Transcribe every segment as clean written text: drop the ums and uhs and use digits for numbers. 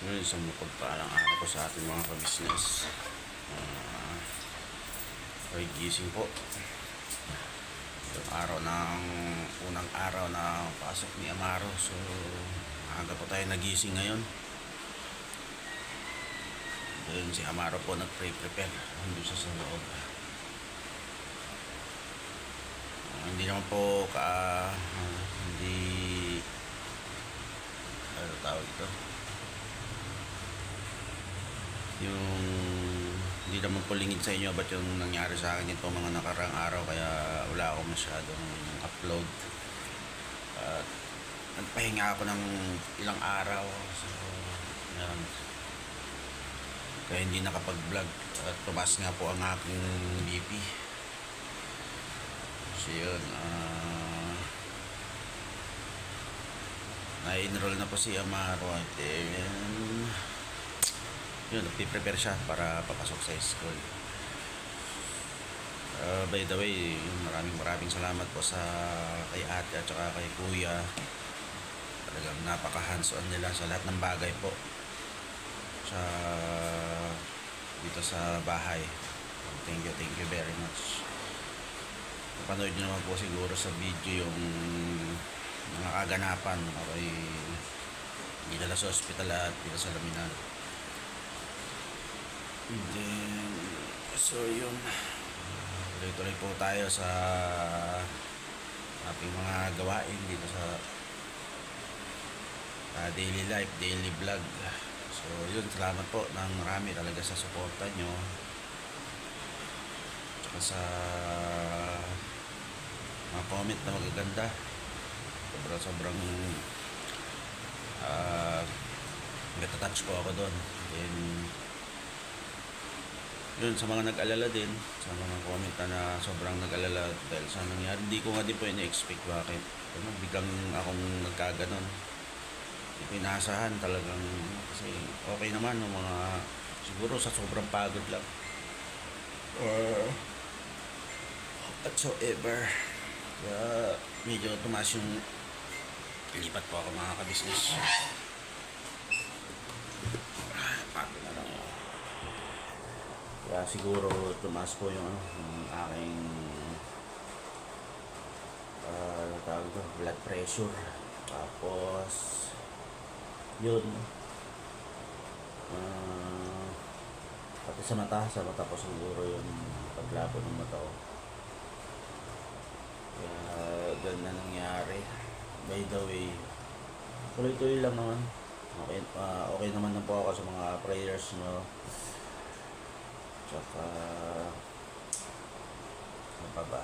Yun, isang mapagpaalang araw po sa ating mga kabisnes. Okay, gising po. Yung araw ng unang araw na pasok ni Amaro. So, aga po tayo nagising ngayon. Then si Amaro po nag-prepare. Hindi siya sa loob. Hindi naman po hindi ano tawag ito, yung hindi naman po lingid sa inyo ba't yung nangyari sa akin itong mga nakarang araw, kaya wala akong masyadong upload. At nagpahinga ako ng ilang araw, so yan, kaya hindi nakapag vlog at tumaas nga po ang aking BP. So yun, na-enroll na po si Amaro at yun, nagpiprepare siya para papasok sa school. By the way, maraming salamat po sa kay ate at saka kay kuya. Talagang napaka hands-on nila sa lahat ng bagay po sa dito sa bahay. Thank you very much. Napanood nyo naman po siguro sa video yung mga kaganapan. Okay, dinala sa ospital at dito sa Laminal. And then, so yun, tuloy-tuloy po tayo sa ating mga gawain dito sa daily life, daily vlog. So yun, salamat po ng marami talaga sa suporta nyo tsaka sa mga comment na magaganda. Sobrang nagtatouch po ako doon. Then yun, sa mga nag-alala din, sa mga comment na sobrang nag-alala dahil sa nangyari, hindi ko nga din po ina-expect bakit biglang akong nagkaganon. Hindi ko inaasahan talagang, kasi okay naman ng mga, siguro sa sobrang pagod lang or whatsoever, kaya medyo tumaas yung lipat po ako mga kabisnes. Pagod na lang. Kaya siguro tumaas po yung aking tawag ito, blood pressure. Tapos yun, pati sa mata po siguro yung paglabo ng mata ko. Kaya ganun na nangyari. By the way, tuloy-tuloy lang naman. Okay naman na po ako sa mga prayers nyo. Tsaka ano pa ba,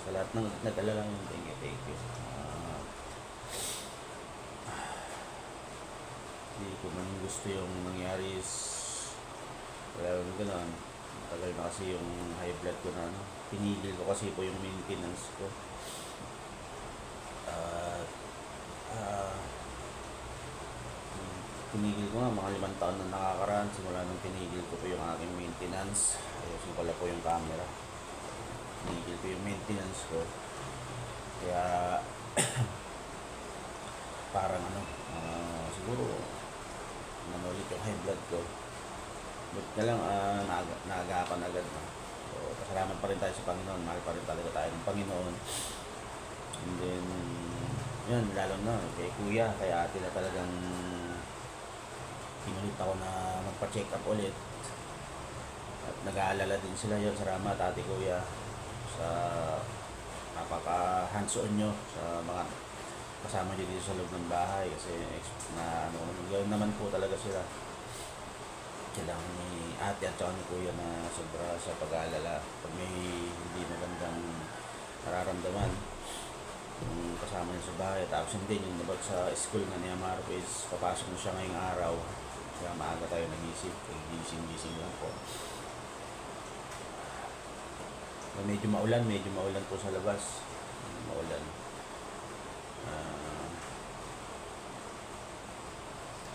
sa lahat ng nag-alala lang, thank you. Hindi ko man gusto yung nangyari wala lang gano'n. Tagal na kasi yung high blood ko na pinigil ko kasi po yung maintenance ko. Pinigil ko nga mga 5 taon na nakakaraan simula nung pinigil ko po yung aking maintenance. Ayusin pala po yung camera. Pinigil ko yung maintenance ko, kaya parang siguro ulit yung high blood ko. But na lang naagapan agad na. So pasalamat pa rin tayo sa Panginoon, mahal pa rin talaga tayo ng Panginoon. And then yun, lalo na kay kuya, kay ate na talagang pinulit ako na magpa-check up ulit. At nag-aalala din sila yun. Salamat ate, kuya, sa napaka hands-on nyo sa mga kasama nyo dito sa loob ng bahay. Kasi gawin naman po talaga sila. Kailangan ni ate at saka ni kuya na sobra sa pag-aalala pag may hindi magandang nararamdaman yung kasama niya sa bahay. Tapos hindi yung nabag sa school nga ni Amaro is papasok mo siya ngayong araw, kaya maaga tayo nagising. Gising lang po. Medyo maulan po sa labas. Maulan.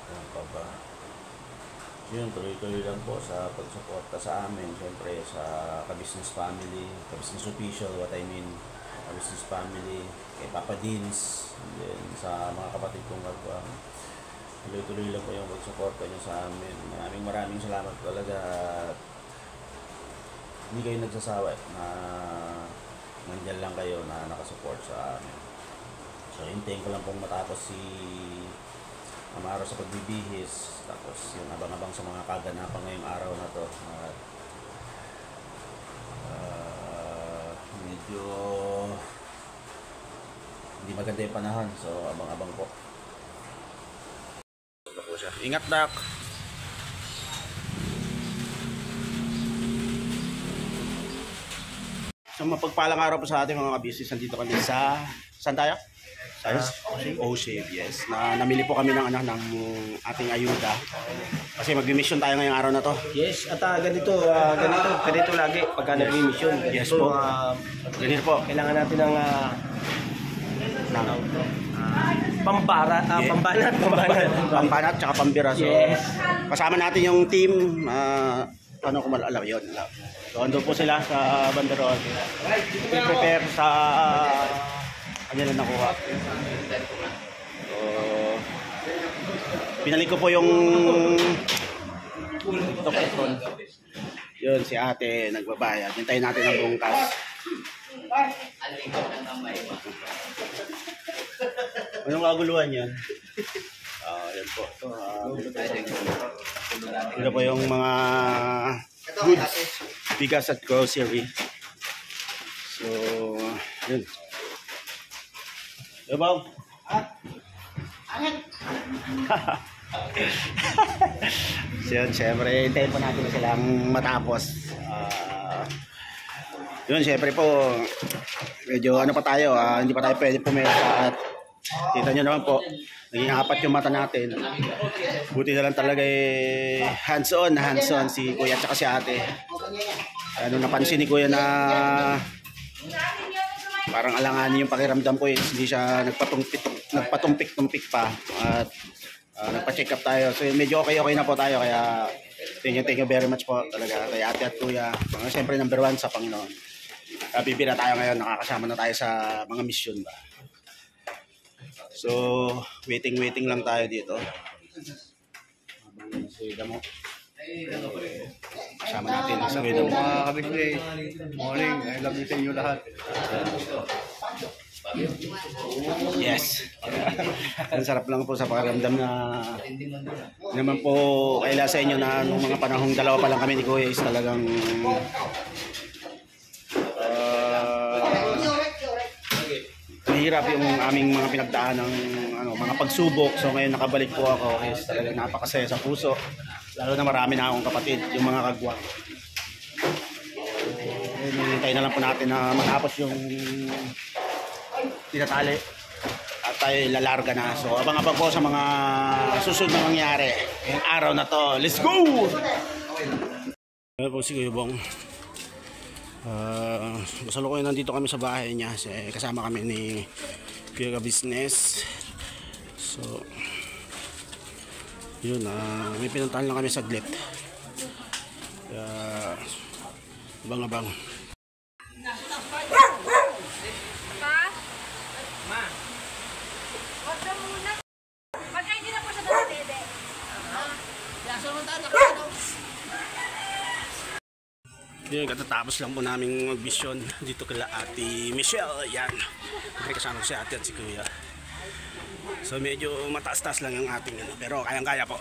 Ano pa ba? Yun, tuloy-tuloy lang po sa pagsuporta sa amin. Siyempre sa Kabisnes family, Kabisnes official, Kabisnes family, kay Papa Dins, and then sa mga kapatid kong tuloy-tuloy lang po yung pagsuporta nyo sa amin. Maraming salamat talaga. Hindi kayo nagsasawa na nandyan lang kayo na nakasupport sa amin. So hintayin ko lang pong matapos si Amaro sa pagbibihis, tapos yung abang-abang sa mga kaganapan ngayong araw na to. At medyo hindi maganda yung panahon, so abang-abang po. Ingat, Dak! So mapagpalang araw po sa ating mga business. Nandito kami sa saan tayo? Sa Oshave, yes. Namili po kami ng ating ayuda. Kasi mag-mission tayo ngayong araw na to. Yes, at ganito lagi pagka nag-mission. Yes po. Ganito po. Kailangan natin ng pambanat, pambanat tsaka pambira. So, yes. Kasama natin yung team. Paano ko alam yun? So, ando po sila sa banderol. Prepare sa kanila nakuha. So, pinalik ko po yung yun, si ate nagbabayad. Hintayin natin ang bungkas. Anong kaguluhan yan? Yan po. Ito po yung mga goods, bigas at grocery. So, yun. Diba? So yun, syempre, hintayin po natin silang matapos. Yun, syempre po, medyo ano pa tayo, hindi pa tayo pwede pumesa at kita nyo naman po, naging apat yung mata natin. Buti na lang talaga hands-on si kuya at saka si ate. Ano napansin ni kuya na parang alanganin yung pakiramdam ko, hindi siya nagpatumpik-tumpik pa at nagpa-check up tayo. So medyo okay na po tayo, kaya thank you very much po talaga kay ate at kuya. Siyempre number 1 sa Panginoon. Bibira tayo ngayon, nakakasama na tayo sa mga mission ba. So waiting lang tayo dito. Habang suwida mo. Kasama natin ang suwida mo. Mga kabisnes, morning, I love you sa inyo lahat. Yes. Ang sarap lang po sa pakiramdam na naman po kaila sa inyo na nung mga panahong dalawa pa lang kami ni Kuya is talagang mahirap yung aming mga pinagdaan ng mga pagsubok. So ngayon nakabalik po ako is talagang napakasaya sa puso. Lalo na marami na akong kapatid, yung mga kagwa. Hinintay na lang po natin na matapos yung tinatali at tayo lalarga na. So abang-abang po sa mga susunod na mangyari ngayong araw na to. Let's go! Ayan po si Kuya Bong. Kasalukuyan nandito kami sa bahay niya. Kasama kami ni Kuya Business. So yun, may pinuntahan lang kami saglit. Abang-abang. Yun, katatapos lang po namin mag-vision dito kila Ate Michelle. Yan, may kasama si ate at si kuya. So medyo mataas-taas lang yung ating pero kayang-kaya po.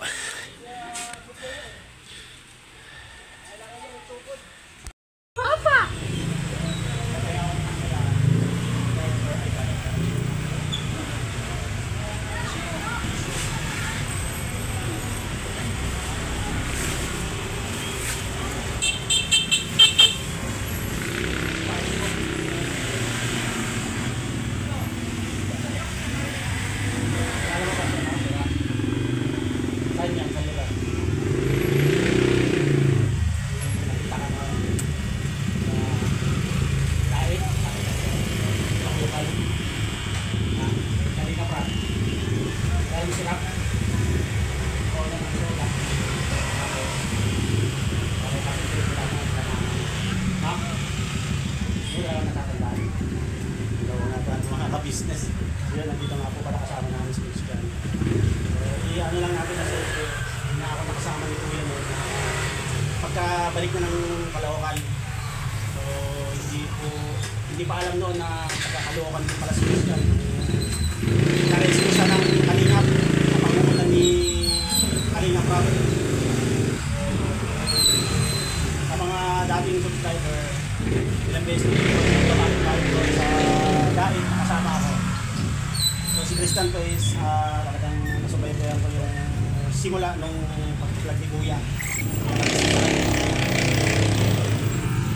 Saan yan? Sa lugar? pagkabalik na ng Caloocan. So hindi pa alam noon na taga-Caloocan din pala si Christian. Na-rescue siya ng Kalingap sa pangunguna ni Kalingap Rob. Sa mga dating subscriber, ilang beses nito balik doon sa dahil nakasama ako. So si Christian po is talagang nasubaybayan ko yung simula nung pag-vlog ni Kuya.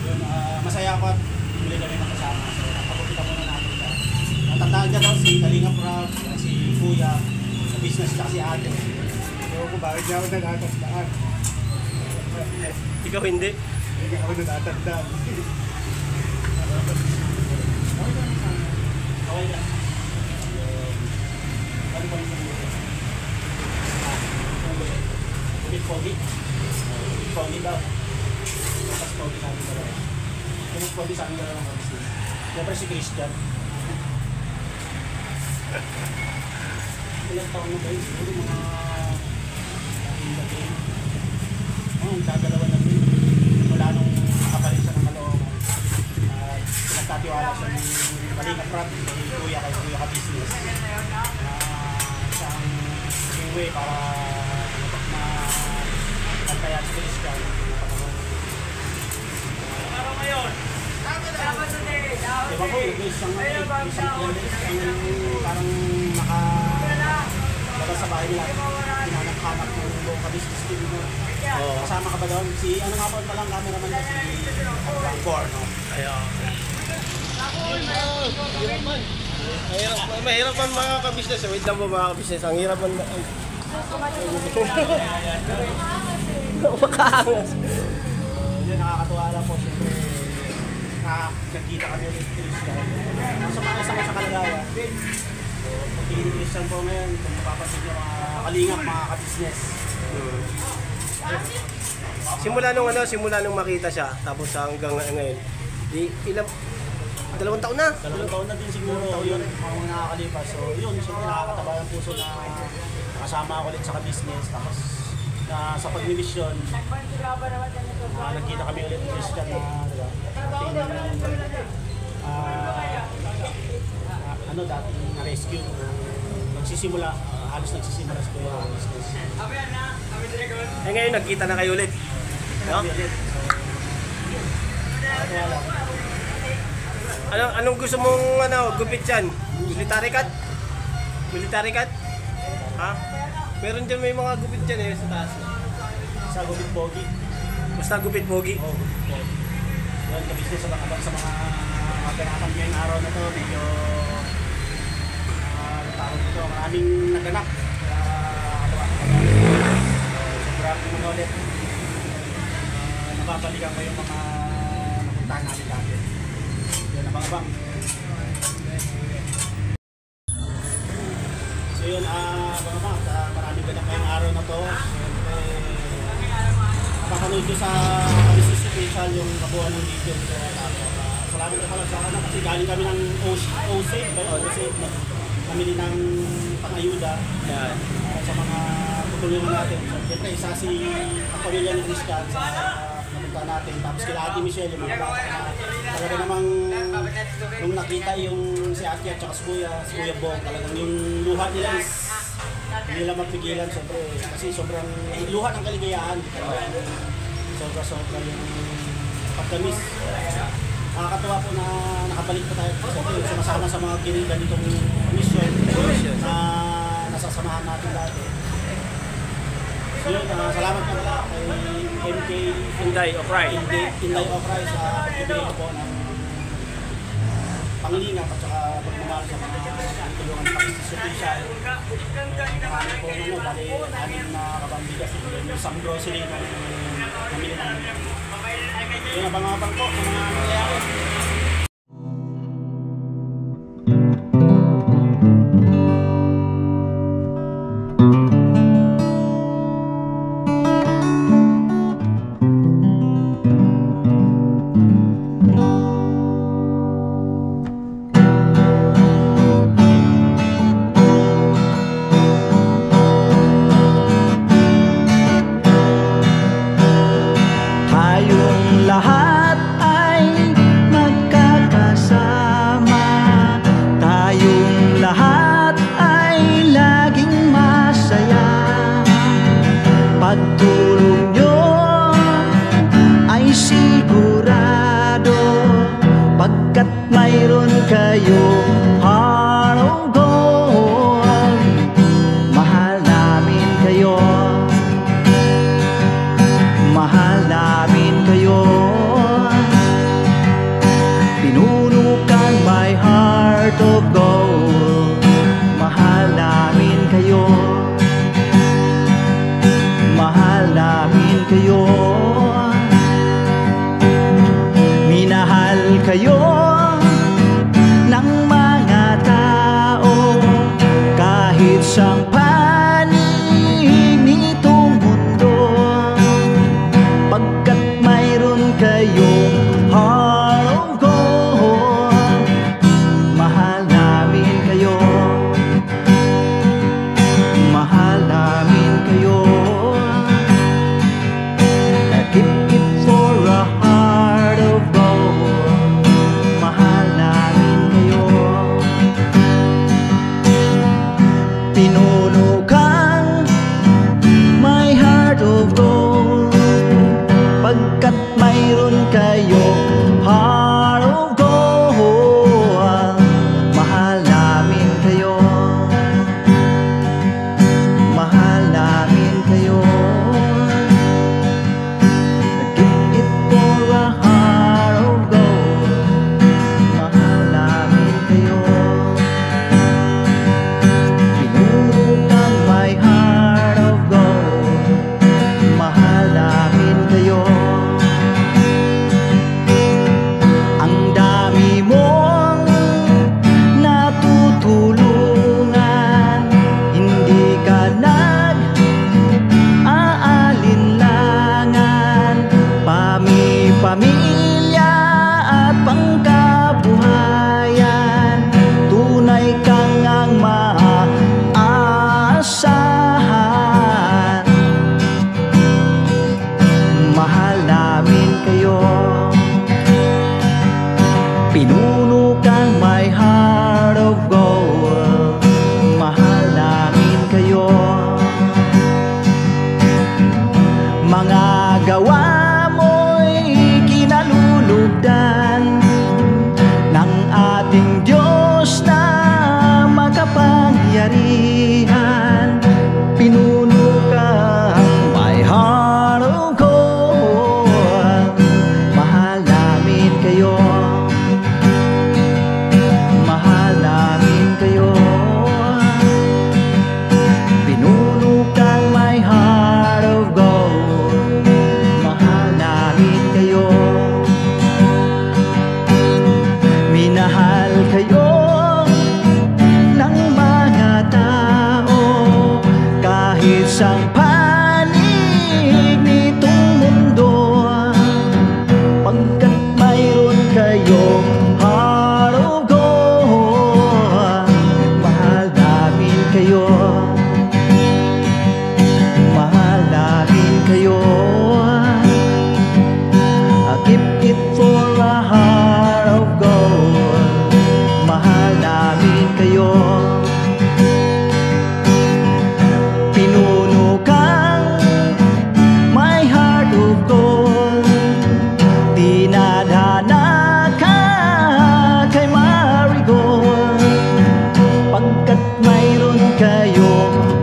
Yun, masaya ako at muli kami makasama. So napapakita muna natin siya. Natandaan niya daw si Kalingap Rob, si Kuya, sa business niya si ate. So kung bakit niya ako nagtatandaan. Ikaw hindi? Hindi ako natatandaan. Okay lang. Ano pa yung Pogi? Pogi daw. Mas Pogi sa amin dalawa. Mas Pogi sa amin dalawa ng kapis. Siyempre si Christian. Ilang taon na ba yun? Siguro mga lagay. Dadalawa na rin. Mula nung nakapalit siya ng Caloocan. Pinagkatiwala siya ng Kalingap Rob, ni Kuya kay Kuya ka business. Isang way para kaya si Christian. Araw ngayon. Diba po, isang parang nakalabas sa bahay nila. Pinanaghanap ng buong ka-business team mo. Kasama ka ba doon? Si ano nga po palang cameraman na si Bangkor, no? Mahirap man mga kabisnes. Wait lang po mga kabisnes. Ang hirap man. Makaangas. Yun, nakakatuwa lang po. Siyempre, nakakita kami ulit Christian. Nasa mga isang sa kalagayan. So, pagtingin ni Christian po ngayon, kung mapapansin nyo mga kalingap, mga ka-business. Simula nung makita siya, tapos hanggang ngayon. Ilang 2 taon na. 2 taon na din siguro yun, mga nakakalipas. So yun, siyempre nakakataba ang puso na nakasama ako ulit sa ka-business. Tapos sa pag-mission, nagkita kami ulit ni Christian na dating na-rescue. Nagsisimula, halos nagsisimula sa kuya ang business. Ngayon nagkita na kayo ulit. No? Anong gusto mong gupit dyan? Military cut? Military cut? Ha? Meron dyan may mga gupit dyan sa taas. Sa gupit pogi. Basta gupit pogi? Oo, gupit pogi. Yun, kabisnes sa mga ganapang ngayong araw na to. Medyo tawag dito, maraming naganap. Sobrang ulit. Nababalikan ko yung mga napuntahan namin dati. Yun, abang-abang. So yun, abang-abang. Maraming ganap ngayong araw na to. Napapanood ko sa business official yung kabuuan ng video. Salamat na pala sa akin kasi galing kami ng OSAID. Namili ng pang-ayuda sa mga tutulungan natin. So, siyempre, isa si ang pamilya ni Christian sa napunta natin. Tapos kila Ate Michelle, yung mga bata na talaga namang nung nakita yung si Ate at saka si Kuya Bong, talagang yung luha nila is hindi nila mapigilan. Siyempre, kasi sobrang luha ng kaligayahan. Sobra yung pagkamis. Nakakatawa po na nakabalik pa tayo. Siyempre, sumasama sa mga ganitong mission na nasasamahan natin dati. So yun, salamat po kay MK Inday Okray. Inday Okray sa pagbibigay po ng panglinga at saka pagmamahal sa mga tulungan ng business official. Marami po bali amin na kapambigas yung isang grocery na namili namin. Yun, abang-abang po sa mga nangyayari. kayo ng mga tao kahit sang panig nitong mundo, pagkat mayroon kayong heart of gold. Mahal namin kayo, mahal namin kayo. Keep it for a heart of gold. Mahal namin kayo. Pinuno kang my heart of gold, pagkat mayroon kayo heart of gold. Mahal namin kayo, mahal namin kayo. Keep it for a heart of gold. Mahal namin kayo. Pinuno kang my heart of gold. Mahal namin kayo. Ang dami mong natutulungan, hindi ka nag-aalinlangan. Pamilya at pangkabuhayan, tunay kang ang maaasahan. Mahal namin kayo. Pinuno kang my heart of gold. Mahal namin kayo. Mga gawa mo'y kinalulugdan ng ating Diyos na makapangyarihan. Pinuno kang my heart of gold. Mahal namin kayo, mahal namin kayo. Pinuno kang my heart of gold. Mahal namin kayo. Minahal kayo ng mga tao kahit sang panig nitong mundo, pagkat mayroon kayong heart of gold. Mahal namin kayo, mahal namin kayo. Keep it for a heart of gold. Mahal namin kayo. Pinuno kang my heart of gold. Dinadhana ka kay Marigold, pagkat mayroon kayong